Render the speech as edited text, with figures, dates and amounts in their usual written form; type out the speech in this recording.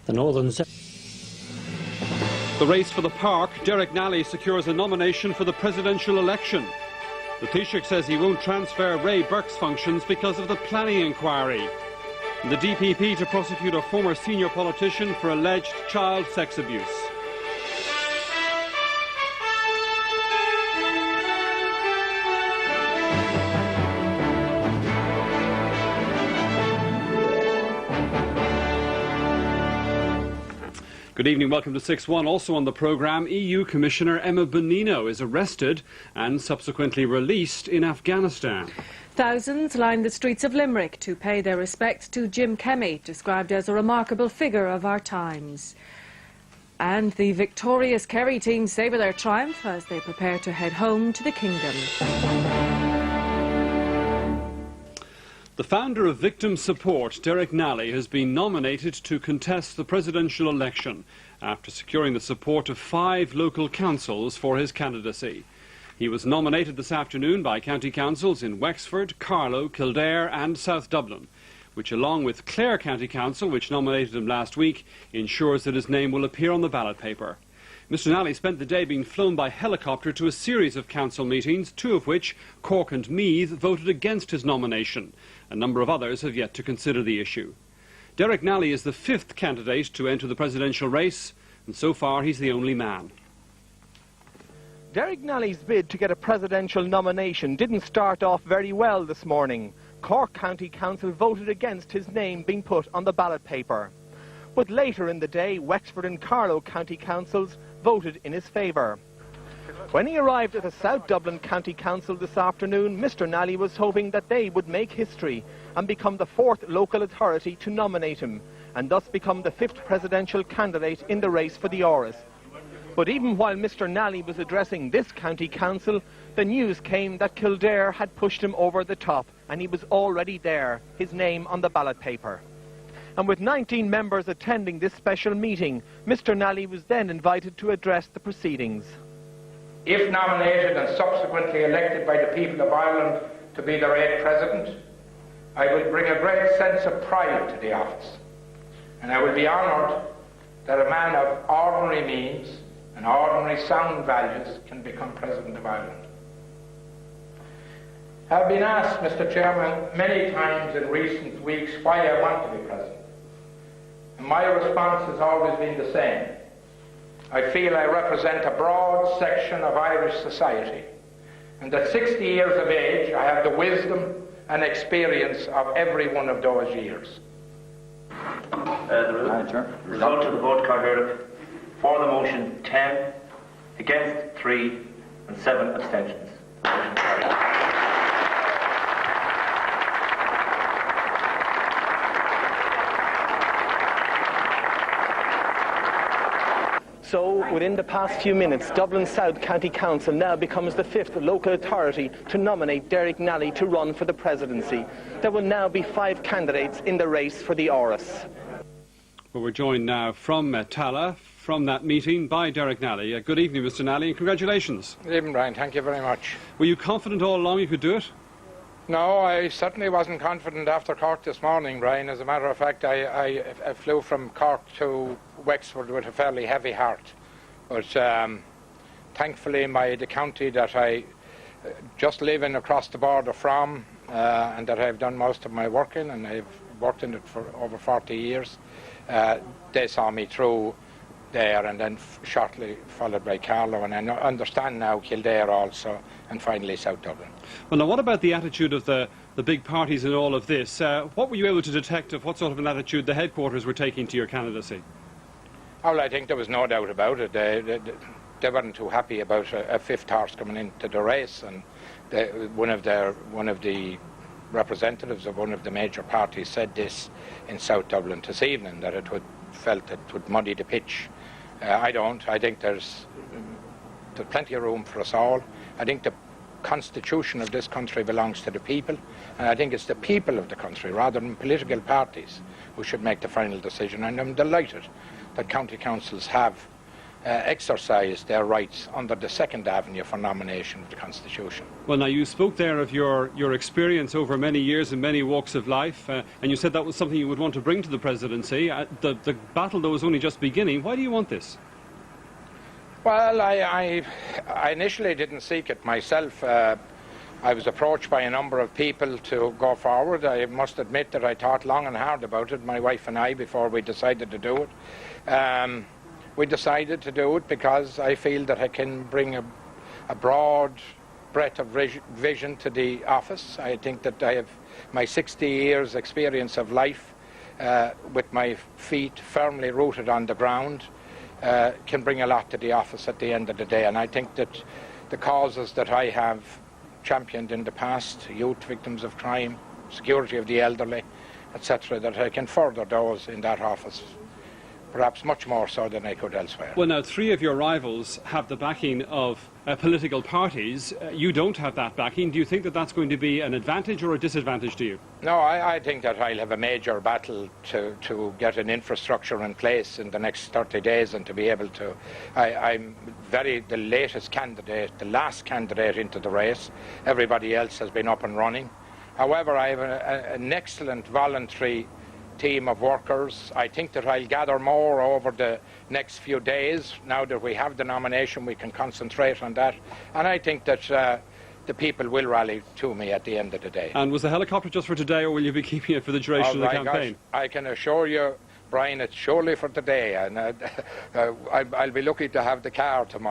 The Northern Zone. The race for the park, Derek Nally secures a nomination for the presidential election. The Taoiseach says he won't transfer Ray Burke's functions because of the planning inquiry. And the DPP to prosecute a former senior politician for alleged child sex abuse. Good evening, welcome to 6-1. Also on the programme, EU Commissioner Emma Bonino is arrested and subsequently released in Afghanistan. Thousands line the streets of Limerick to pay their respects to Jim Kemmy, described as a remarkable figure of our times. And the victorious Kerry team savour their triumph as they prepare to head home to the kingdom. The founder of Victim Support, Derek Nally, has been nominated to contest the presidential election after securing the support of 5 local councils for his candidacy. He was nominated this afternoon by county councils in Wexford, Carlow, Kildare and South Dublin, which along with Clare County Council, which nominated him last week, ensures that his name will appear on the ballot paper. Mr Nally spent the day being flown by helicopter to a series of council meetings, 2 of which, Cork and Meath, voted against his nomination. A number of others have yet to consider the issue. Derek Nally is the 5th candidate to enter the presidential race, and so far he's the only man. Derek Nally's bid to get a presidential nomination didn't start off very well this morning. Cork County Council voted against his name being put on the ballot paper. But later in the day, Wexford and Carlow County Councils voted in his favour. When he arrived at the South Dublin County Council this afternoon, Mr Nally was hoping that they would make history and become the 4th local authority to nominate him, and thus become the 5th presidential candidate in the race for the Áras. But even while Mr Nally was addressing this county council, the news came that Kildare had pushed him over the top, and he was already there, his name on the ballot paper. And with 19 members attending this special meeting, Mr Nally was then invited to address the proceedings. If nominated and subsequently elected by the people of Ireland to be their 8th president, I will bring a great sense of pride to the office, and I will be honoured that a man of ordinary means and ordinary sound values can become president of Ireland. I have been asked, Mr Chairman, many times in recent weeks why I want to be president, and my response has always been the same. I feel I represent a broad section of Irish society, and at 60 years of age I have the wisdom and experience of every one of those years. The result of the vote carded for the motion 10, against 3 and 7 abstentions. Motion carried. So, within the past few minutes, Dublin South County Council now becomes the 5th local authority to nominate Derek Nally to run for the presidency. There will now be 5 candidates in the race for the Áras. Well, we're joined now from Tala, from that meeting, by Derek Nally. Good evening, Mr Nally, and congratulations. Good evening, Brian. Thank you very much. Were you confident all along you could do it? No, I certainly wasn't confident after Cork this morning, Brian. As a matter of fact, I flew from Cork to Wexford with a fairly heavy heart. But thankfully, the county that I just live in across the border from, and that I've done most of my work in, and I've worked in it for over 40 years, they saw me through there, and then shortly followed by Carlow, and I understand now Kildare also, and finally South Dublin. Well, now, what about the attitude of the big parties in all of this? What were you able to detect of what sort of an attitude the headquarters were taking to your candidacy? Well, I think there was no doubt about it. They weren't too happy about a 5th horse coming into the race, and one of the representatives of one of the major parties said this in South Dublin this evening, that it would muddy the pitch. I don't. I think there's plenty of room for us all. I think the constitution of this country belongs to the people, and I think it's the people of the country, rather than political parties, who should make the final decision. And I'm delighted that county councils have exercise their rights under the second avenue for nomination of the Constitution. Well, now, you spoke there of your experience over many years in many walks of life, and you said that was something you would want to bring to the presidency. The battle, though, is only just beginning. Why do you want this? Well, I initially didn't seek it myself. I was approached by a number of people to go forward. I must admit that I thought long and hard about it, my wife and I, before we decided to do it. We decided to do it because I feel that I can bring a broad breadth of vision to the office. I think that I have my 60 years experience of life with my feet firmly rooted on the ground can bring a lot to the office at the end of the day. And I think that the causes that I have championed in the past, youth victims of crime, security of the elderly, etc., that I can further those in that office, perhaps much more so than I could elsewhere. Well, now, 3 of your rivals have the backing of political parties. You don't have that backing. Do you think that that's going to be an advantage or a disadvantage to you? No, I think that I'll have a major battle to get an infrastructure in place in the next 30 days and to be able to... I'm the latest candidate, the last candidate into the race. Everybody else has been up and running. However, I have an excellent voluntary team of workers. I think that I'll gather more over the next few days. Now that we have the nomination, we can concentrate on that. And I think that the people will rally to me at the end of the day. And was the helicopter just for today, or will you be keeping it for the duration of the campaign? Gosh, I can assure you, Brian, it's surely for today. And I'll be lucky to have the car tomorrow.